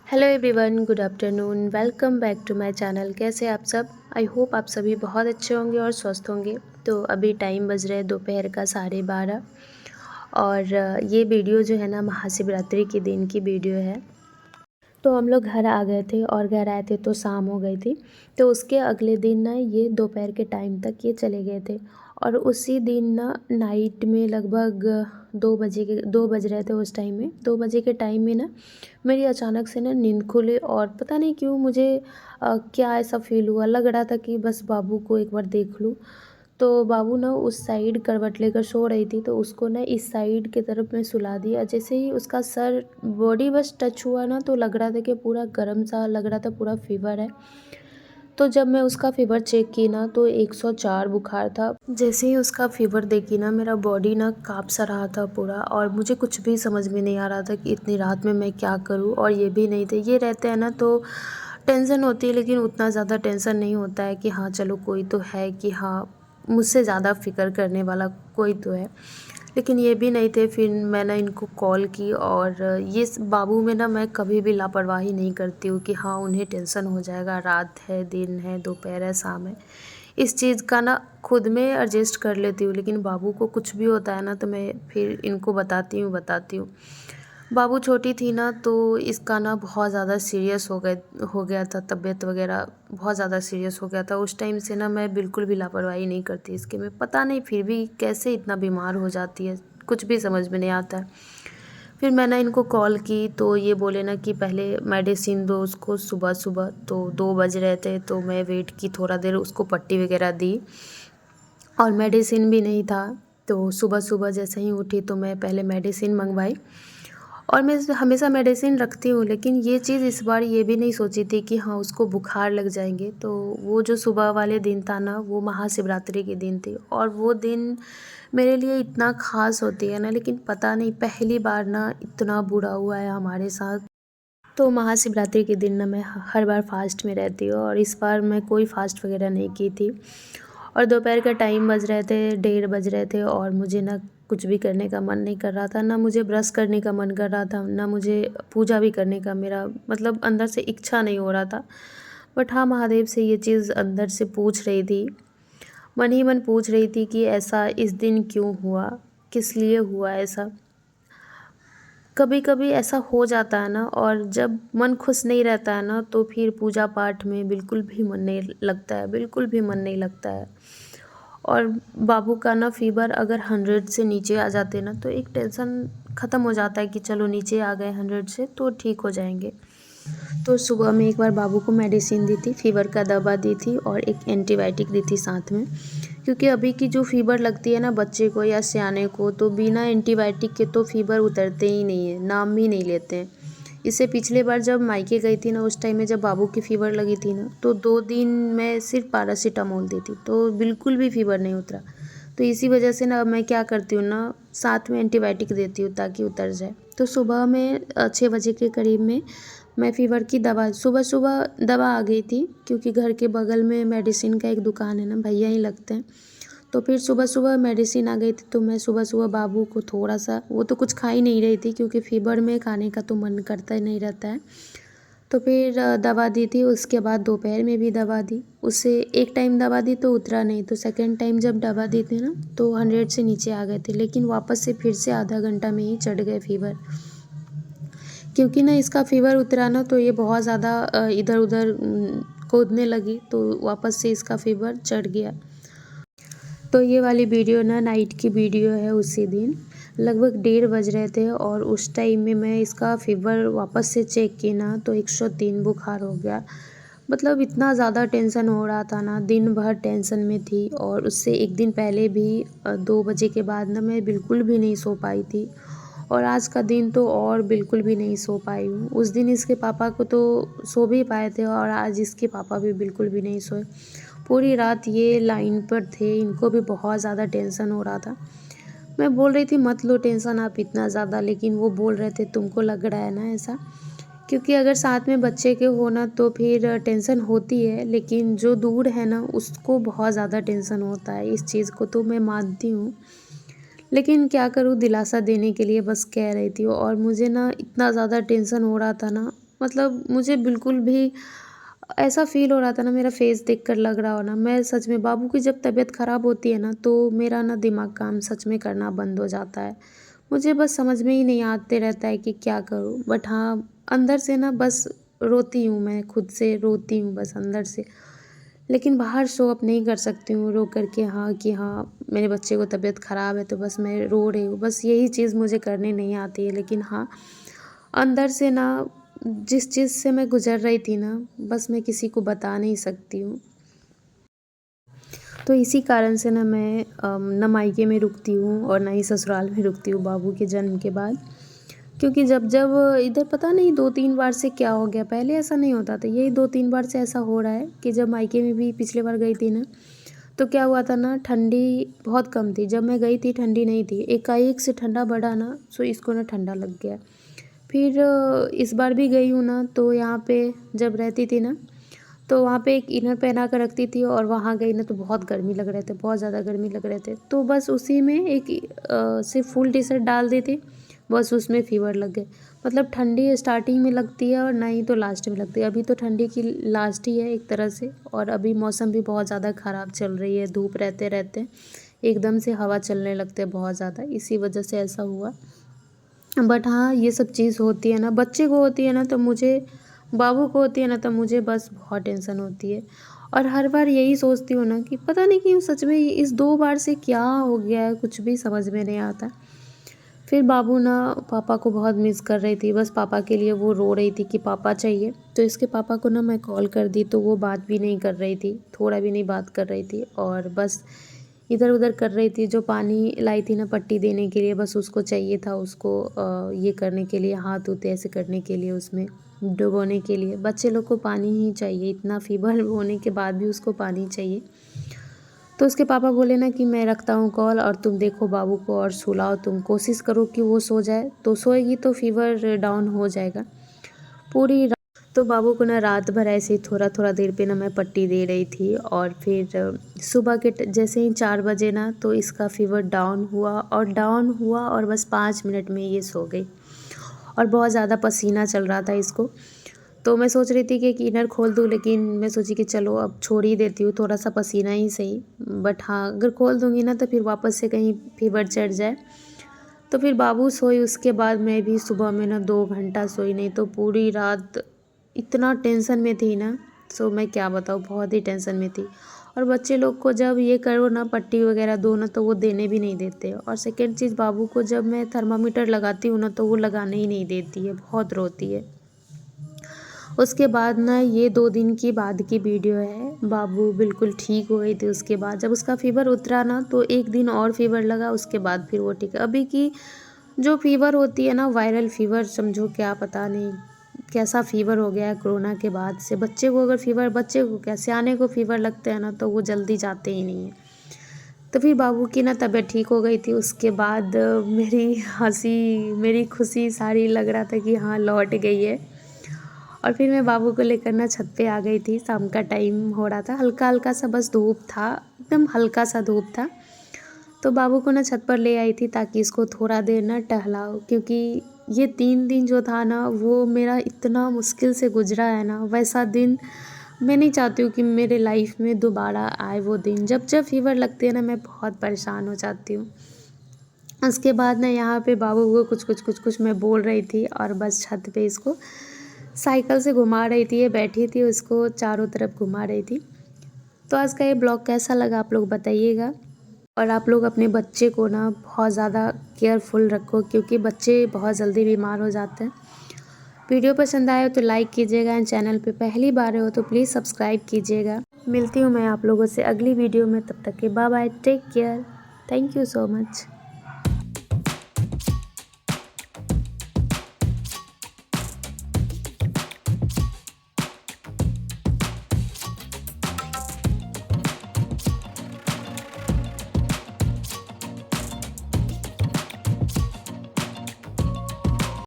Hello everyone, good afternoon. Welcome back to my channel. कैसे आप सब? आई होप आप सभी बहुत अच्छे होंगे और स्वस्थ होंगे। तो अभी टाइम बज रहा है दोपहर का 12:30 और ये वीडियो जो है ना महाशिवरात्रि के दिन की वीडियो है। तो हम लोग घर आ गए थे और घर आए थे तो शाम हो गई थी। तो उसके अगले दिन ना ये दोपहर के टाइम तक ये चले गए थे और उसी दिन ना नाइट में लगभग 2 बज रहे थे। उस टाइम में 2 बजे के टाइम में ना मेरी अचानक से ना नींद खुली और पता नहीं क्यों मुझे क्या ऐसा फील हुआ। लग रहा था कि बस बाबू को एक बार देख लूँ। तो बाबू ना उस साइड करवट लेकर सो रही थी, तो उसको ना इस साइड की तरफ मैं सुला दिया। जैसे ही उसका सर बॉडी बस टच हुआ ना तो लग रहा था कि पूरा गर्म सा लग रहा था, पूरा फीवर है। तो जब मैं उसका फ़ीवर चेक की ना तो 104 बुखार था। जैसे ही उसका फ़ीवर देखी ना मेरा बॉडी ना काँप सा रहा था पूरा, और मुझे कुछ भी समझ में नहीं आ रहा था कि इतनी रात में मैं क्या करूँ। और ये भी नहीं थे, ये रहते हैं ना तो टेंशन होती है, लेकिन उतना ज़्यादा टेंशन नहीं होता है कि हाँ चलो कोई तो है, कि हाँ मुझसे ज़्यादा फ़िक्र करने वाला कोई तो है। लेकिन ये भी नहीं थे। फिर मैंने इनको कॉल की और ये बाबू में ना मैं कभी भी लापरवाही नहीं करती हूँ कि हाँ उन्हें टेंशन हो जाएगा, रात है, दिन है, दोपहर है, शाम है। इस चीज़ का ना खुद में एडजस्ट कर लेती हूँ, लेकिन बाबू को कुछ भी होता है ना तो मैं फिर इनको बताती हूँ। बाबू छोटी थी ना तो इसका ना बहुत ज़्यादा सीरियस हो गया था, तबीयत वगैरह बहुत ज़्यादा सीरियस हो गया था। उस टाइम से ना मैं बिल्कुल भी लापरवाही नहीं करती इसके में, पता नहीं फिर भी कैसे इतना बीमार हो जाती है, कुछ भी समझ में नहीं आता है। फिर मैंने इनको कॉल की तो ये बोले ना कि पहले मेडिसिन दो उसको सुबह-सुबह। तो 2 बज रहे थे तो मैं वेट की, थोड़ा देर उसको पट्टी वगैरह दी और मेडिसिन भी नहीं था। तो सुबह-सुबह जैसे ही उठी तो मैं पहले मेडिसिन मंगवाई और मैं हमेशा मेडिसिन रखती हूँ, लेकिन ये चीज़ इस बार ये भी नहीं सोची थी कि हाँ उसको बुखार लग जाएंगे। तो वो जो सुबह वाले दिन था ना वो महाशिवरात्रि के दिन थी और वो दिन मेरे लिए इतना ख़ास होती है ना, लेकिन पता नहीं पहली बार ना इतना बुरा हुआ है हमारे साथ। तो महाशिवरात्रि के दिन ना मैं हर बार फास्ट में रहती हूँ और इस बार मैं कोई फास्ट वगैरह नहीं की थी। और दोपहर का टाइम बज रहे थे, 1:30 बज रहे थे और मुझे ना कुछ भी करने का मन नहीं कर रहा था। ना मुझे ब्रश करने का मन कर रहा था, ना मुझे पूजा भी करने का मेरा मतलब अंदर से इच्छा नहीं हो रहा था। बट हाँ, महादेव से ये चीज़ अंदर से पूछ रही थी, मन ही मन पूछ रही थी कि ऐसा इस दिन क्यों हुआ, किस लिए हुआ ऐसा। कभी कभी ऐसा हो जाता है ना, और जब मन खुश नहीं रहता है ना तो फिर पूजा पाठ में बिल्कुल भी मन नहीं लगता है, बिल्कुल भी मन नहीं लगता है। और बाबू का ना फ़ीवर अगर 100 से नीचे आ जाते ना तो एक टेंशन ख़त्म हो जाता है कि चलो नीचे आ गए 100 से तो ठीक हो जाएंगे। तो सुबह में एक बार बाबू को मेडिसिन दी थी, फ़ीवर का दवा दी थी और एक एंटीबायोटिक दी थी साथ में। क्योंकि अभी की जो फ़ीवर लगती है ना बच्चे को या सियाने को, तो बिना एंटीबायोटिक के तो फ़ीवर उतरते ही नहीं है, नाम भी नहीं लेते हैं। इससे पिछले बार जब मायके गई थी ना उस टाइम में जब बाबू की फ़ीवर लगी थी ना तो 2 दिन मैं सिर्फ पैरासिटामोल दी थी तो बिल्कुल भी फ़ीवर नहीं उतरा। तो इसी वजह से ना मैं क्या करती हूँ ना, साथ में एंटीबायोटिक देती हूँ ताकि उतर जाए। तो सुबह में 6 बजे के करीब में मैं फ़ीवर की दवा, सुबह-सुबह दवा आ गई थी क्योंकि घर के बगल में मेडिसिन का एक दुकान है ना, भैया ही लगते हैं। तो फिर सुबह-सुबह मेडिसिन आ गई थी तो मैं सुबह-सुबह बाबू को थोड़ा-सा, वो तो कुछ खा ही नहीं रही थी क्योंकि फ़ीवर में खाने का तो मन करता ही नहीं रहता है। तो फिर दवा दी थी, उसके बाद दोपहर में भी दवा दी। उससे एक टाइम दवा दी तो उतरा नहीं, तो सेकंड टाइम जब दवा दी थी ना तो 100 से नीचे आ गए थे, लेकिन वापस से फिर से आधा घंटा में ही चढ़ गए फ़ीवर। क्योंकि ना इसका फ़ीवर उतरा ना तो ये बहुत ज़्यादा इधर-उधर कूदने लगी तो वापस से इसका फ़ीवर चढ़ गया। तो ये वाली वीडियो ना नाइट की वीडियो है। उसी दिन लगभग 1:30 बज रहे थे और उस टाइम में मैं इसका फ़ीवर वापस से चेक की ना तो 103 बुखार हो गया। मतलब इतना ज़्यादा टेंशन हो रहा था ना, दिन भर टेंशन में थी और उससे एक दिन पहले भी 2 बजे के बाद ना मैं बिल्कुल भी नहीं सो पाई थी और आज का दिन तो और बिल्कुल भी नहीं सो पाई हूँ। उस दिन इसके पापा को तो सो भी पाए थे और आज इसके पापा भी बिल्कुल भी नहीं सोए। पूरी रात ये लाइन पर थे, इनको भी बहुत ज़्यादा टेंशन हो रहा था। मैं बोल रही थी मत लो टेंशन आप इतना ज़्यादा, लेकिन वो बोल रहे थे तुमको लग रहा है ना ऐसा। क्योंकि अगर साथ में बच्चे के हो ना तो फिर टेंशन होती है, लेकिन जो दूर है ना उसको बहुत ज़्यादा टेंशन होता है। इस चीज़ को तो मैं मानती हूँ, लेकिन क्या करूँ, दिलासा देने के लिए बस कह रही थी। और मुझे ना इतना ज़्यादा टेंशन हो रहा था ना, मतलब मुझे बिल्कुल भी ऐसा फ़ील हो रहा था ना, मेरा फेस देखकर लग रहा हो ना, मैं सच में बाबू की जब तबीयत ख़राब होती है ना, तो मेरा ना दिमाग काम सच में करना बंद हो जाता है। मुझे बस समझ में ही नहीं आते रहता है कि क्या करूँ? बट हाँ, अंदर से ना बस रोती हूँ, मैं खुद से रोती हूँ बस अंदर से। लेकिन बाहर शो अप नहीं कर सकती हूँ रो कर के, हाँ, कि हाँ, मेरे बच्चे को तबीयत ख़राब है तो बस मैं रो रही हूँ। बस यही चीज़ मुझे करनी नहीं आती है। लेकिन हाँ, अंदर से ना जिस चीज़ से मैं गुज़र रही थी ना, बस मैं किसी को बता नहीं सकती हूँ। तो इसी कारण से ना मैं ना मायके में रुकती हूँ और ना ही ससुराल में रुकती हूँ बाबू के जन्म के बाद। क्योंकि जब इधर पता नहीं 2-3 बार से क्या हो गया, पहले ऐसा नहीं होता था। यही 2-3 बार से ऐसा हो रहा है कि जब मायके में भी पिछली बार गई थी ना, तो क्या हुआ था ना, ठंडी बहुत कम थी। जब मैं गई थी ठंडी नहीं थी। एकाएक से ठंडा बढ़ा ना, सो इसको ना ठंडा लग गया। फिर इस बार भी गई हूँ ना, तो यहाँ पे जब रहती थी ना, तो वहाँ पे एक इनर पहना कर रखती थी और वहाँ गई ना तो बहुत गर्मी लग रहे थे, बहुत ज़्यादा गर्मी लग रहे थे। तो बस उसी में एक सिर्फ़ फुल टी-शर्ट डाल दी थी, बस उसमें फ़ीवर लग गए। मतलब ठंडी स्टार्टिंग में लगती है और ना ही तो लास्ट में लगती है। अभी तो ठंडी की लास्ट ही है एक तरह से, और अभी मौसम भी बहुत ज़्यादा ख़राब चल रही है, धूप रहते-रहते एकदम से हवा चलने लगते हैं बहुत ज़्यादा, इसी वजह से ऐसा हुआ। बट हाँ, ये सब चीज़ होती है ना, बच्चे को होती है ना तो मुझे, बाबू को होती है ना तो मुझे बस बहुत टेंशन होती है। और हर बार यही सोचती हूँ ना कि पता नहीं क्यों, सच में इस 2 बार से क्या हो गया है, कुछ भी समझ में नहीं आता। फिर बाबू ना पापा को बहुत मिस कर रही थी, बस पापा के लिए वो रो रही थी कि पापा चाहिए। तो इसके पापा को ना मैं कॉल कर दी तो वो बात भी नहीं कर रही थी, थोड़ा भी नहीं बात कर रही थी और बस इधर-उधर कर रही थी। जो पानी लाई थी ना पट्टी देने के लिए, बस उसको चाहिए था, उसको ये करने के लिए, हाथ-हूथ ऐसे करने के लिए, उसमें डुबोने के लिए। बच्चे लोग को पानी ही चाहिए, इतना फ़ीवर होने के बाद भी उसको पानी चाहिए। तो उसके पापा बोले ना कि मैं रखता हूँ कॉल और तुम देखो बाबू को और सुलाओ, तुम कोशिश करो कि वो सो जाए, तो सोएगी तो फ़ीवर डाउन हो जाएगा। पूरी रा तो बाबू को ना रात भर ऐसे ही थोड़ा-थोड़ा देर पे ना मैं पट्टी दे रही थी और फिर सुबह के जैसे ही 4 बजे ना तो इसका फ़ीवर डाउन हुआ और बस 5 मिनट में ये सो गई। और बहुत ज़्यादा पसीना चल रहा था इसको। तो मैं सोच रही थी कि एक इनर खोल दूँ, लेकिन मैं सोची कि चलो अब छोड़ ही देती हूँ, थोड़ा-सा पसीना ही सही। बट हाँ, अगर खोल दूँगी ना तो फिर वापस से कहीं फ़ीवर चढ़ जाए। तो फिर बाबू सोई, उसके बाद मैं भी सुबह में ना 2 घंटा सोई नहीं, तो पूरी रात इतना टेंशन में थी ना, सो मैं क्या बताऊँ, बहुत ही टेंशन में थी। और बच्चे लोग को जब ये करो ना पट्टी वगैरह दो ना, तो वो देने भी नहीं देते। और सेकंड चीज़, बाबू को जब मैं थर्मामीटर लगाती हूँ ना तो वो लगाने ही नहीं देती है, बहुत रोती है। उसके बाद ना ये 2 दिन की बाद की वीडियो है, बाबू बिल्कुल ठीक हो गई थी उसके बाद। जब उसका फ़ीवर उतरा ना तो 1 दिन और फ़ीवर लगा, उसके बाद फिर वो ठीक है। अभी की जो फ़ीवर होती है ना, वायरल फ़ीवर समझो, क्या पता नहीं कैसा फ़ीवर हो गया है कोरोना के बाद से। बच्चे को अगर फ़ीवर, बच्चे को क्या, सयाने को फ़ीवर लगता है ना तो वो जल्दी जाते ही नहीं हैं। तो फिर बाबू की ना तबीयत ठीक हो गई थी, उसके बाद मेरी हँसी, मेरी खुशी सारी लग रहा था कि हाँ लौट गई है। और फिर मैं बाबू को लेकर ना छत पे आ गई थी, शाम का टाइम हो रहा था, हल्का-हल्का सा बस धूप था, एकदम हल्का सा धूप था। तो बाबू को ना छत पर ले आई थी ताकि इसको थोड़ा देर ना टहलाऊँ, क्योंकि ये 3 दिन जो था ना वो मेरा इतना मुश्किल से गुज़रा है ना, वैसा दिन मैं नहीं चाहती हूँ कि मेरे लाइफ़ में दोबारा आए वो दिन। जब फ़ीवर लगती है ना मैं बहुत परेशान हो जाती हूँ। उसके बाद ना यहाँ पे बाबू को कुछ मैं बोल रही थी और बस छत पे इसको साइकिल से घुमा रही थी, ये बैठी थी, उसको चारों तरफ घुमा रही थी। तो आज का ये ब्लॉग कैसा लगा आप लोग बताइएगा। और आप लोग अपने बच्चे को ना बहुत ज़्यादा केयरफुल रखो, क्योंकि बच्चे बहुत जल्दी बीमार हो जाते हैं। वीडियो पसंद आए तो लाइक कीजिएगा, एंड चैनल पे पहली बार हो तो प्लीज़ सब्सक्राइब कीजिएगा। मिलती हूँ मैं आप लोगों से अगली वीडियो में, तब तक के bye bye, take care, thank you so much.